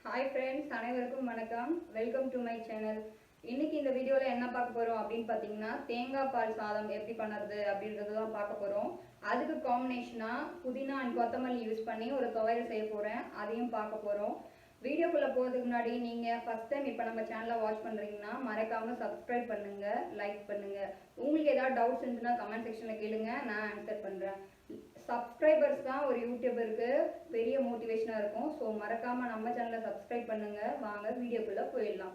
Hi friends, அனைவருக்கும் வணக்கம். Welcome to my channel. இன்னைக்கு இந்த வீடியோவில் என்ன பார்க்க போகிறோம் அப்படின்னு பார்த்தீங்கன்னா, தேங்காய் பால் சாதம் எப்படி பண்ணுறது அப்படின்றது தான் பார்க்க போகிறோம். அதுக்கு காம்பினேஷனாக புதினா அண்ட் கொத்தமல்லி யூஸ் பண்ணி ஒரு துவையல் செய்ய போகிறேன், அதையும் பார்க்க போகிறோம். வீடியோக்குள்ளே போகிறதுக்கு முன்னாடி நீங்கள் ஃபஸ்ட் டைம் இப்போ நம்ம சேனலை வாட்ச் பண்ணுறீங்கன்னா மறக்காமல் சப்ஸ்கிரைப் பண்ணுங்கள், லைக் பண்ணுங்கள். உங்களுக்கு ஏதாவது டவுட்ஸ் இருந்துச்சுன்னா கமெண்ட் செக்ஷனில் கேளுங்க, நான் ஆன்சர் பண்ணுறேன். சப்ஸ்கிரைபர்ஸ் தான் ஒரு யூடியூபருக்கு பெரிய மோட்டிவேஷனாக இருக்கும். ஸோ மறக்காமல் நம்ம சேனலை சப்ஸ்கிரைப் பண்ணுங்கள். வாங்க வீடியோக்குள்ளே போயிடலாம்.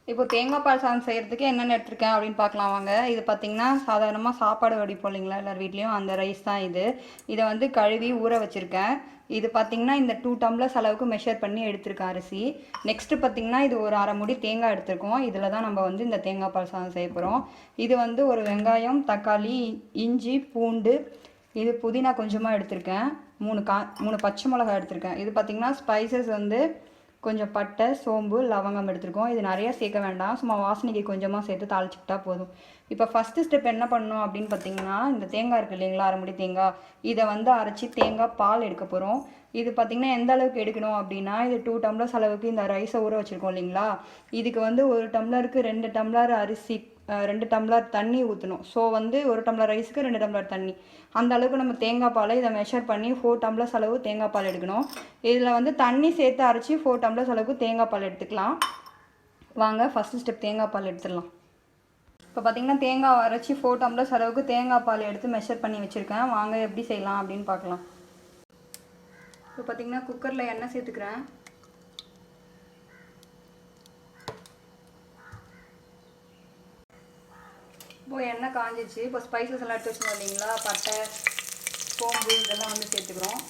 இப்போ தேங்காய் பால் சாதம் செய்கிறதுக்கு என்னென்ன எடுத்துருக்கேன் அப்படின்னு பார்க்கலாம் வாங்க. இது பார்த்திங்கன்னா சாதாரணமாக சாப்பாடு வடிப்போம் இல்லைங்களா எல்லார் வீட்லேயும், அந்த ரைஸ் தான் இது. இதை வந்து கழுவி ஊற வச்சுருக்கேன். இது பார்த்திங்கன்னா இந்த 2 டம்ளர்ஸ் அளவுக்கு மெஷர் பண்ணி எடுத்துருக்கேன் அரிசி. நெக்ஸ்ட்டு பார்த்திங்கன்னா இது ஒரு அரை மூடி தேங்காய் எடுத்துருக்கோம். இதில் தான் நம்ம வந்து இந்த தேங்காய் பால் சாதம் செய்ய போகிறோம். இது வந்து ஒரு வெங்காயம், தக்காளி, இஞ்சி, பூண்டு, இது புதினா கொஞ்சமாக எடுத்திருக்கேன். 3 பச்சை மிளகாய் எடுத்திருக்கேன். இது பார்த்திங்கன்னா ஸ்பைசஸ் வந்து கொஞ்சம் பட்டை, சோம்பு, லவங்கம் எடுத்துருக்கோம். இது நிறைய சேர்க்க வேண்டாம், சும்மா வாசனைக்கு கொஞ்சமாக சேர்த்து தாளிச்சுக்கிட்டா போதும். இப்போ ஃபஸ்ட்டு ஸ்டெப் என்ன பண்ணணும் அப்படின்னு பார்த்தீங்கன்னா, இந்த தேங்காய் இருக்குது இல்லைங்களா, அரை மூடி தேங்காய், இதை வந்து அரைச்சி தேங்காய் பால் எடுக்க போகிறோம். இது பார்த்திங்கன்னா எந்த அளவுக்கு எடுக்கணும் அப்படின்னா, இது 2 டம்ளர்ஸ் அளவுக்கு இந்த ரைஸை ஊற வச்சுருக்கோம் இல்லைங்களா, இதுக்கு வந்து 1 டம்ளருக்கு 2 டம்ளர் அரிசி, 2 டம்ளர் தண்ணி ஊற்றணும். ஸோ வந்து 1 டம்ளர் ரைஸுக்கு 2 டம்ளர் தண்ணி, அந்த அளவுக்கு நம்ம தேங்காய் பாலை இதை மெஷர் பண்ணி 4 டம்ளர்ஸ் அளவு தேங்காய் பால் எடுக்கணும். இதில் வந்து தண்ணி சேர்த்து அரைச்சி 4 டம்ளர்ஸ் அளவுக்கு தேங்காய் பால் எடுத்துக்கலாம். வாங்க ஃபஸ்ட்டு ஸ்டெப் தேங்காய் பால் எடுத்துடலாம். இப்போ பார்த்திங்கன்னா தேங்காய் அரைச்சி 4 டம்ளர்ஸ் அளவுக்கு தேங்காய் பால் எடுத்து மெஷர் பண்ணி வச்சுருக்கேன். வாங்க எப்படி செய்யலாம் அப்படின்னு பார்க்கலாம். இப்போ பார்த்திங்கன்னா குக்கரில் எண்ணெய் சேர்த்துக்கிறேன். இப்போ எண்ணெய் காஞ்சிச்சு. இப்போ ஸ்பைசஸ் எல்லாம் எடுத்து வச்சுருந்தோம் இல்லைங்களா, பட்டை, சோம்பு, இதெல்லாம் வந்து சேர்த்துக்கிறோம்.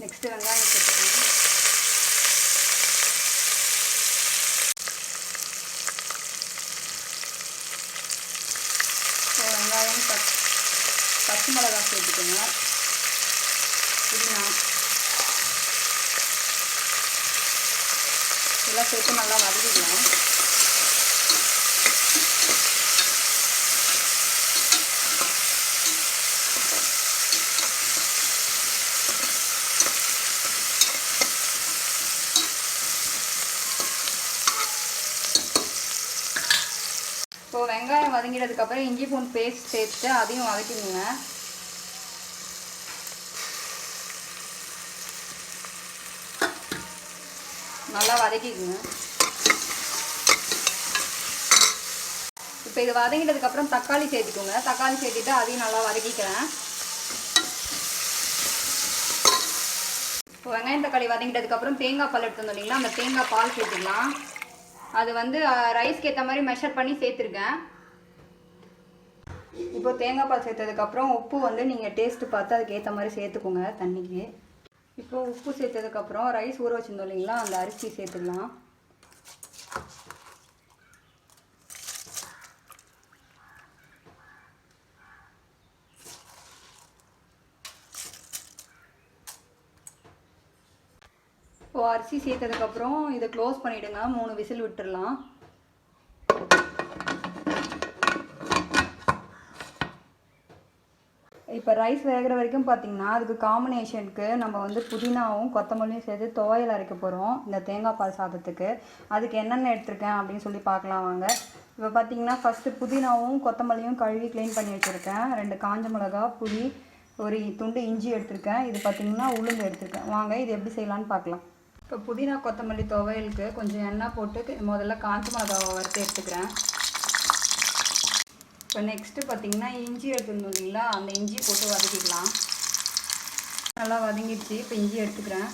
நெக்ஸ்ட்டு வெங்காயம் சேர்த்துக்கிறோம். இப்போ வெங்காயம், பச்சை மிளகாய் சேர்த்துக்கோங்க, புதினா எல்லாம் சேர்த்து நல்லா வதக்கிக்கலாம். இப்போ வெங்காயம் வதங்கினதுக்கப்புறம் இஞ்சி பூண்டு பேஸ்ட் சேர்த்து அதையும் வதக்கிடுங்க. நல்லா வதக்கிக்குங்க. இப்போ இது வதங்கிட்டதுக்கப்புறம் தக்காளி சேர்த்துக்கோங்க. தக்காளி சேர்த்துட்டு அதையும் நல்லா வதக்கிக்கிறேன். இப்போ வெங்காயம் தக்காளி வதங்கிட்டதுக்கப்புறம் தேங்காய் பால் எடுத்துருந்தோம் இல்லைங்களா, அந்த தேங்காய் பால் சேர்த்துக்கலாம். அது வந்து ரைஸ்க்கு ஏற்ற மாதிரி மெஷர் பண்ணி சேர்த்துருக்கேன். இப்போ தேங்காய் பால் சேர்த்ததுக்கப்புறம் உப்பு வந்து நீங்கள் டேஸ்ட்டு பார்த்து அதுக்கு ஏற்ற மாதிரி சேர்த்துக்கோங்க தண்ணிக்கு. இப்போ உப்பு சேர்த்ததுக்கப்புறம் ரைஸ் ஊற வச்சுருந்தோம் இல்லைங்களா, அந்த அரிசி சேர்த்துக்கலாம். இப்போ அரிசி சேர்த்ததுக்கப்புறம் இதை க்ளோஸ் பண்ணிவிடுங்க, 3 விசில் விட்டுடலாம். இப்போ ரைஸ் வேகிற வரைக்கும் பார்த்திங்கன்னா அதுக்கு காம்பினேஷனுக்கு நம்ம வந்து புதினாவும் கொத்தமல்லியும் சேர்த்து துவையல் அரைக்க போகிறோம் இந்த தேங்காய் பால் சாதத்துக்கு. அதுக்கு என்னென்ன எடுத்திருக்கேன் அப்படின்னு சொல்லி பார்க்கலாம் வாங்க. இப்போ பார்த்திங்கன்னா ஃபஸ்ட்டு புதினாவும் கொத்தமல்லியும் கழுவி க்ளீன் பண்ணி வச்சுருக்கேன். 2 காஞ்ச மிளகா, புளி, ஒரு துண்டு இஞ்சி எடுத்திருக்கேன். இது பார்த்திங்கன்னா உளுந்து எடுத்திருக்கேன். வாங்க இது எப்படி செய்யலான்னு பார்க்கலாம். இப்போ புதினா கொத்தமல்லி துவையலுக்கு கொஞ்சம் எண்ணெய் போட்டு முதல்ல காஞ்ச மிளகாவை வறுத்து எடுத்துக்கிறேன். இப்போ நெக்ஸ்ட்டு பார்த்திங்கன்னா இஞ்சி எடுத்துருந்தோம் இல்லைங்களா, அந்த இஞ்சி போட்டு வதக்கிக்கலாம். நல்லா வதங்கிடுச்சு. இப்போ இஞ்சி எடுத்துக்கிறேன்.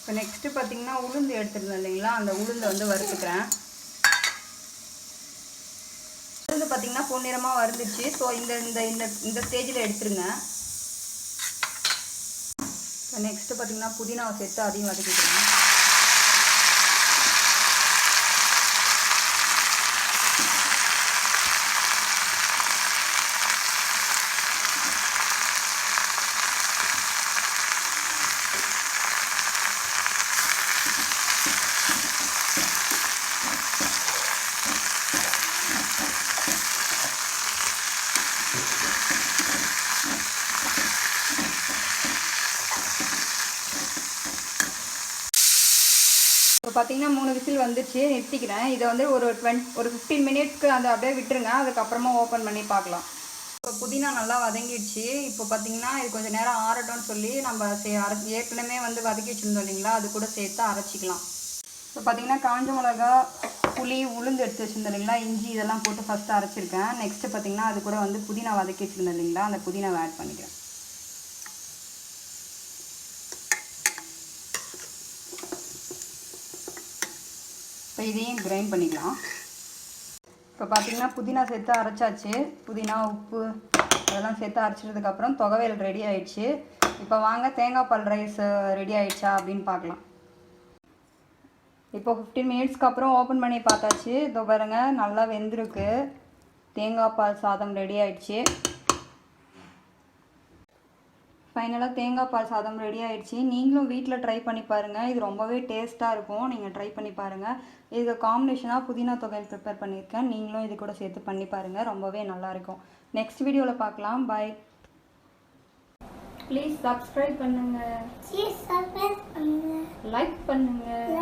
இப்போ நெக்ஸ்ட்டு பார்த்திங்கன்னா உளுந்து எடுத்துருந்தோம் இல்லைங்களா, அந்த உளுந்தை வந்து வறுத்துக்கிறேன். உளுந்து பார்த்திங்கன்னா பொன்னிறமாக வறுந்துச்சு. ஸோ இந்த ஸ்டேஜில் எடுத்துருங்க. இப்போ நெக்ஸ்ட்டு பார்த்திங்கன்னா புதினாவை சேர்த்து அதையும் வதக்கிக்கிறேன். இப்போ பார்த்தீங்கன்னா 3 விசில் வந்துச்சு, நிறுத்திக்கிறேன். இதை வந்து ஒரு 15 மினிட்ஸ்க்கு அதை அப்படியே விட்டுருங்க. அதுக்கப்புறமா ஓப்பன் பண்ணி பார்க்கலாம். இப்போ புதினா நல்லா வதங்கிடுச்சு. இப்போ பார்த்தீங்கன்னா இது கொஞ்சம் நேரம் ஆறட்டும்னு சொல்லி நம்ம ஏற்கனவே வந்து வதக்கி வச்சுருந்தோம் இல்லைங்களா, அது கூட சேர்த்து அரைச்சிக்கலாம். இப்போ பார்த்தீங்கன்னா காஞ்ச மிளகா, புளி, உளுந்து எடுத்து வச்சுருந்தோம் இல்லைங்களா, இஞ்சி இதெல்லாம் போட்டு ஃபஸ்ட்டு அரைச்சிருக்கேன். நெக்ஸ்ட்டு பார்த்தீங்கன்னா அது கூட வந்து புதினா வதக்கி வச்சுருந்தோம் இல்லைங்களா, அந்த புதினாவை ஆட் பண்ணிக்கிறேன். இப்போ இதையும் கிரைண்ட் பண்ணிக்கலாம். இப்போ பார்த்தீங்கன்னா புதினா சேர்த்து அரைச்சாச்சு. புதினா, உப்பு அதெல்லாம் சேர்த்து அரைச்சதுக்கப்புறம் துவையல் ரெடி ஆயிடுச்சு. இப்போ வாங்க தேங்காய் பால் ரைஸ் ரெடி ஆயிடுச்சா அப்படின்னு பார்க்கலாம். இப்போ 15 மினிட்ஸ்க்கு அப்புறம் ஓப்பன் பண்ணி பார்த்தாச்சு. இதோ பாருங்க நல்லா வெந்திருக்கு. தேங்காய் பால் சாதம் ரெடி ஆயிடுச்சு. ஃபைனலாக தேங்காய் பால் சாதம் ரெடி ஆயிடுச்சு. நீங்களும் வீட்டில் ட்ரை பண்ணி பாருங்கள். இது ரொம்பவே டேஸ்ட்டாக இருக்கும். நீங்கள் ட்ரை பண்ணி பாருங்கள். இதுக்கு காம்பினேஷனாக புதினா துவையல் ப்ரிப்பேர் பண்ணியிருக்கேன். நீங்களும் இது கூட சேர்த்து பண்ணி பாருங்கள். ரொம்பவே நல்லாயிருக்கும். நெக்ஸ்ட் வீடியோவில் பார்க்கலாம். பாய். ப்ளீஸ் சப்ஸ்கிரைப் பண்ணுங்கள், லைக் பண்ணுங்கள்.